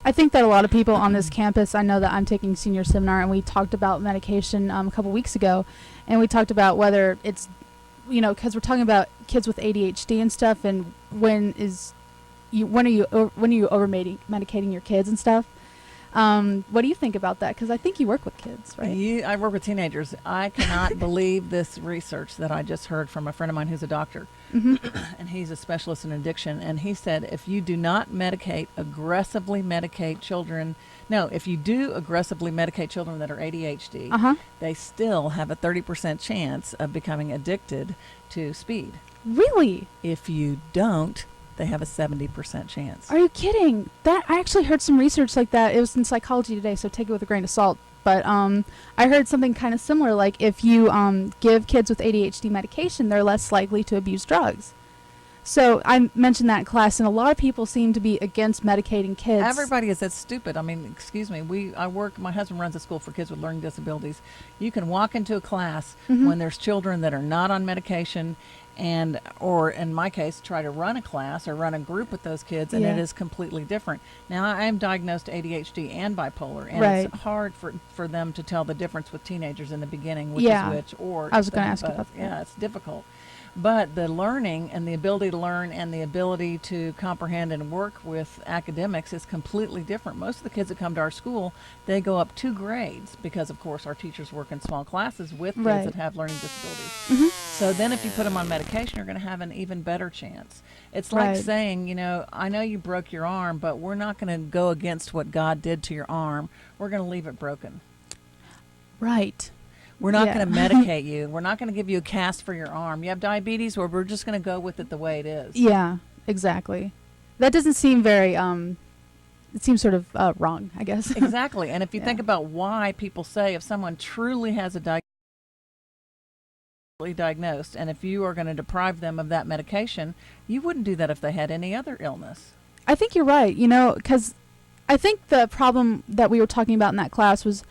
I think that a lot of people on this campus, I know that I'm taking senior seminar, and we talked about medication a couple weeks ago, and we talked about whether it's, because we're talking about kids with ADHD and stuff, and when are you over medicating your kids and stuff. What do you think about that? Because I think you work with kids, right? I work with teenagers. I cannot believe this research that I just heard from a friend of mine who's a doctor, and he's a specialist in addiction. And he said if you do not aggressively medicate children, if you do aggressively medicate children that are ADHD, they still have a 30% chance of becoming addicted to speed. Really? If you don't, they have a 70% chance. Are you kidding? That I actually heard some research like that. It was in Psychology Today, so take it with a grain of salt. But I heard something kind of similar, like if you give kids with ADHD medication, they're less likely to abuse drugs. So I mentioned that in class, and a lot of people seem to be against medicating kids. Everybody is that stupid. I mean, excuse me. My husband runs a school for kids with learning disabilities. You can walk into a class when there's children that are not on medication, or in my case, try to run a class or run a group with those kids, and it is completely different. Now, I am diagnosed ADHD and bipolar, and it's hard for them to tell the difference with teenagers in the beginning, which is which. Or I was going to ask you about that. Yeah, it's difficult. But the learning and the ability to learn and the ability to comprehend and work with academics is completely different. Most of the kids that come to our school, they go up 2 grades because, of course, our teachers work in small classes with kids that have learning disabilities. So then if you put them on medication, you're going to have an even better chance. It's like saying, I know you broke your arm, but we're not going to go against what God did to your arm. We're going to leave it broken. Right. We're not going to medicate you. We're not going to give you a cast for your arm. You have diabetes, or we're just going to go with it the way it is. Yeah, exactly. That doesn't seem very, it seems sort of wrong, I guess. Exactly. And if you think about why people say if someone truly has a diagnosed, and if you are going to deprive them of that medication, you wouldn't do that if they had any other illness. I think you're right, because I think the problem that we were talking about in that class was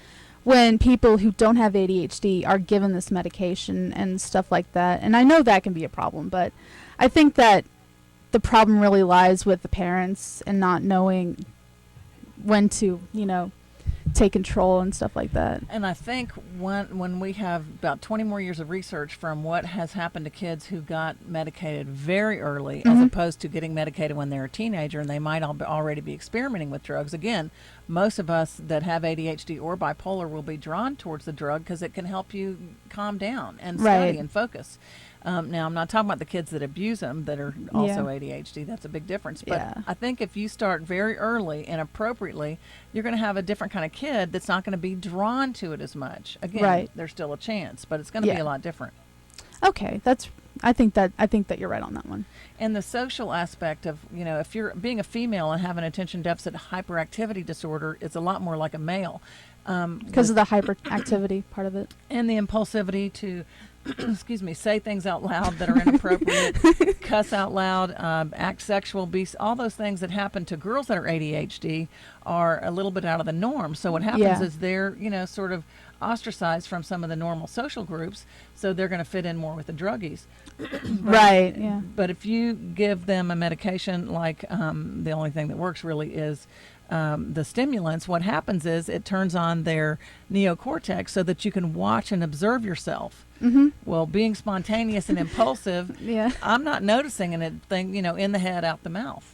when people who don't have ADHD are given this medication and stuff like that. And I know that can be a problem, but I think that the problem really lies with the parents and not knowing when to, take control and stuff like that. And I think when we have about 20 more years of research from what has happened to kids who got medicated very early as opposed to getting medicated when they're a teenager and they might already be experimenting with drugs. Again, most of us that have ADHD or bipolar will be drawn towards the drug because it can help you calm down and study and focus. Now, I'm not talking about the kids that abuse them that are also ADHD. That's a big difference. But I think if you start very early and appropriately, you're going to have a different kind of kid that's not going to be drawn to it as much. Again, there's still a chance, but it's going to be a lot different. Okay, I think that you're right on that one. And the social aspect of, if you're being a female and have an attention deficit hyperactivity disorder, it's a lot more like a male. Because of the hyperactivity part of it. And the impulsivity to say things out loud that are inappropriate, cuss out loud, act sexual, all those things that happen to girls that are ADHD are a little bit out of the norm. So what happens is they're, sort of ostracized from some of the normal social groups, so they're going to fit in more with the druggies. But if you give them a medication like the only thing that works really is the stimulants, what happens is it turns on their neocortex so that you can watch and observe yourself. Well, being spontaneous and impulsive, I'm not noticing anything, in the head, out the mouth.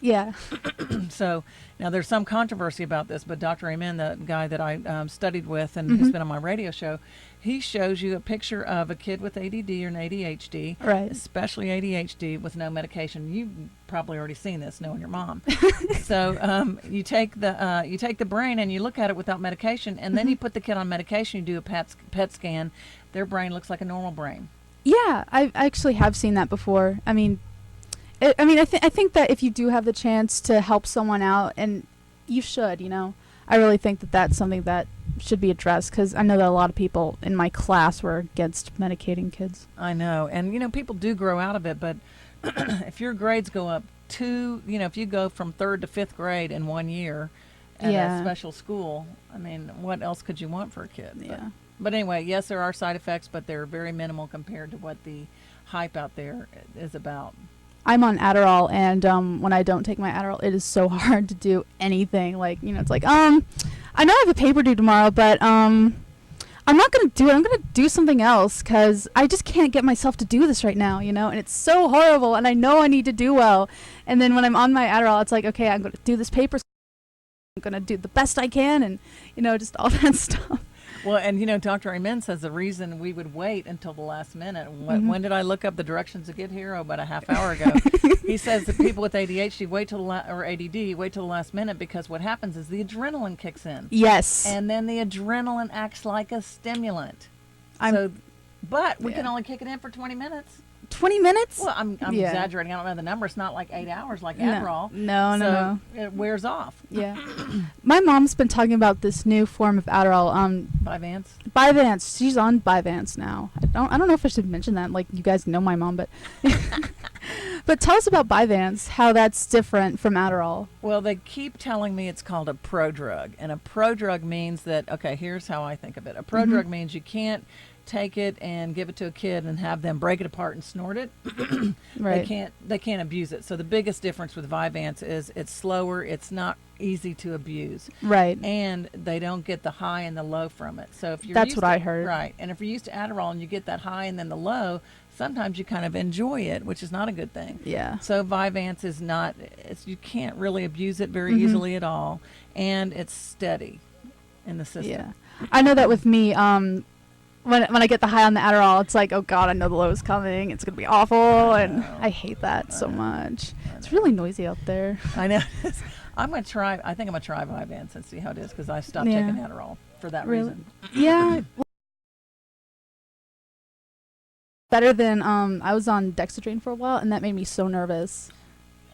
So now there's some controversy about this, but Dr. Amen, the guy that I studied with and who's been on my radio show, he shows you a picture of a kid with ADD or an ADHD, especially ADHD, with no medication. You've probably already seen this, knowing your mom. So you take the brain and you look at it without medication, and then you put the kid on medication. You do a PET scan. Their brain looks like a normal brain. Yeah, I actually have seen that before. I think that if you do have the chance to help someone out, and you should, I really think that that's something that should be addressed, because I know that a lot of people in my class were against medicating kids. I know, and people do grow out of it, but if your grades go up if you go from 3rd to 5th grade in 1 year at a special school, what else could you want for a kid? But anyway, yes, there are side effects, but they're very minimal compared to what the hype out there is about. I'm on Adderall, and when I don't take my Adderall, it is so hard to do anything. Like, it's like, I know I have a paper due tomorrow, but I'm not going to do it. I'm going to do something else because I just can't get myself to do this right now, and it's so horrible, and I know I need to do well. And then when I'm on my Adderall, it's like, okay, I'm going to do this paper. I'm going to do the best I can, and, just all that stuff. Well, and Dr. Amen says the reason we would wait until the last minute. When did I look up the directions to get here? Oh, about a half hour ago. He says that people with ADHD wait till or ADD wait till the last minute because what happens is the adrenaline kicks in. Yes. And then the adrenaline acts like a stimulant. But we can only kick it in for 20 minutes. 20 minutes? Well, I'm exaggerating. I don't know the number. It's not like 8 hours like Adderall. No. It wears off. Yeah. My mom's been talking about this new form of Adderall. Vyvanse? Vyvanse. She's on Vyvanse now. I don't know if I should mention that. Like, you guys know my mom, but... But tell us about Vyvanse, how that's different from Adderall. Well, they keep telling me it's called a prodrug. And a prodrug means that, okay, here's how I think of it. A prodrug means you can't take it and give it to a kid and have them break it apart and snort it. Right. They can't abuse it. So the biggest difference with Vyvanse is it's slower, it's not easy to abuse. Right. And they don't get the high and the low from it. So if you're That's what I heard. Right. And if you're used to Adderall and you get that high and then the low, sometimes you kind of enjoy it, which is not a good thing. Yeah. So Vyvanse is not, you can't really abuse it very easily at all. And it's steady in the system. Yeah. I know that with me, when I get the high on the Adderall, it's like, oh God, I know the low is coming. It's going to be awful. And I hate that so much. It's really noisy out there. I know. I think I'm going to try Vyvanse and see how it is because I stopped taking Adderall for that reason. Yeah. Better than, I was on Dexedrine for a while, and that made me so nervous.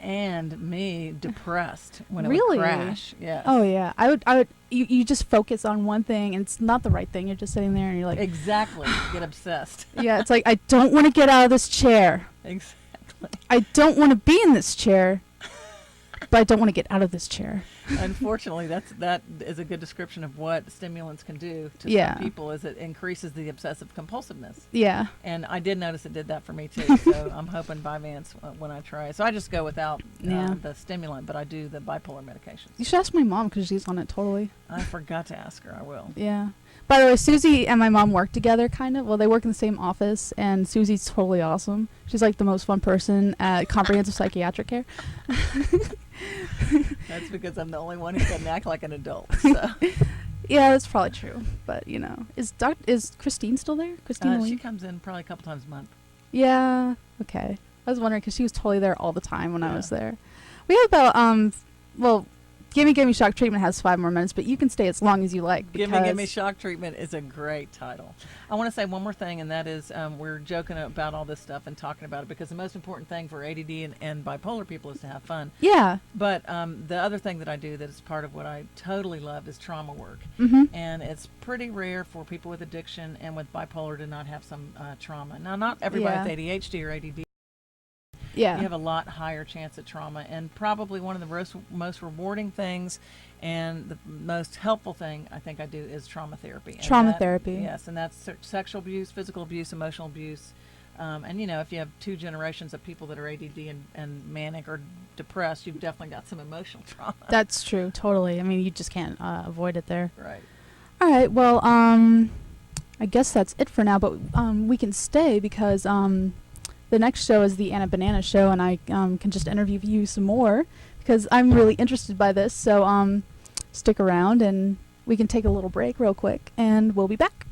And me depressed when it Really? would crash. Yes. Oh yeah, I would. You just focus on one thing, and it's not the right thing. You're just sitting there, and you're like, Exactly. Get obsessed. yeah. It's like, I don't want to get out of this chair. Exactly. I don't want to be in this chair, but I don't want to get out of this chair. Unfortunately, that is a good description of what stimulants can do to Yeah. some people. Is it increases the obsessive compulsiveness. Yeah. And I did notice it did that for me too. So I'm hoping Vyvanse when I try it. So I just go without the stimulant, but I do the bipolar medications. You should ask my mom because she's on it totally. I forgot to ask her. I will. Yeah. By the way, Suzi and my mom work together, kind of. Well, they work in the same office, and Suzi's totally awesome. She's like the most fun person at comprehensive psychiatric care. That's because I'm the only one who doesn't act like an adult. So. Yeah, that's probably true. But is Christine still there? Christine, She comes in probably a couple times a month. Yeah. Okay. I was wondering because she was totally there all the time when I was there. We have about Gimme Shock Treatment has 5 more minutes, but you can stay as long as you like. Gimme Shock Treatment is a great title. I want to say one more thing, and that is we're joking about all this stuff and talking about it because the most important thing for ADD and bipolar people is to have fun. Yeah. But the other thing that I do that is part of what I totally love is trauma work. And it's pretty rare for people with addiction and with bipolar to not have some trauma. Now, not everybody with ADHD or ADD. Yeah. You have a lot higher chance of trauma, and probably one of the most rewarding things and the most helpful thing I think I do is trauma therapy. Therapy. Yes, and that's sexual abuse, physical abuse, emotional abuse. And, if you have 2 generations of people that are ADD and manic or depressed, you've definitely got some emotional trauma. That's true, totally. I mean, you just can't avoid it there. Right. All right, well, I guess that's it for now, but we can stay because the next show is the Anna Banana show, and I can just interview you some more because I'm really interested by this. So stick around, and we can take a little break real quick, and we'll be back.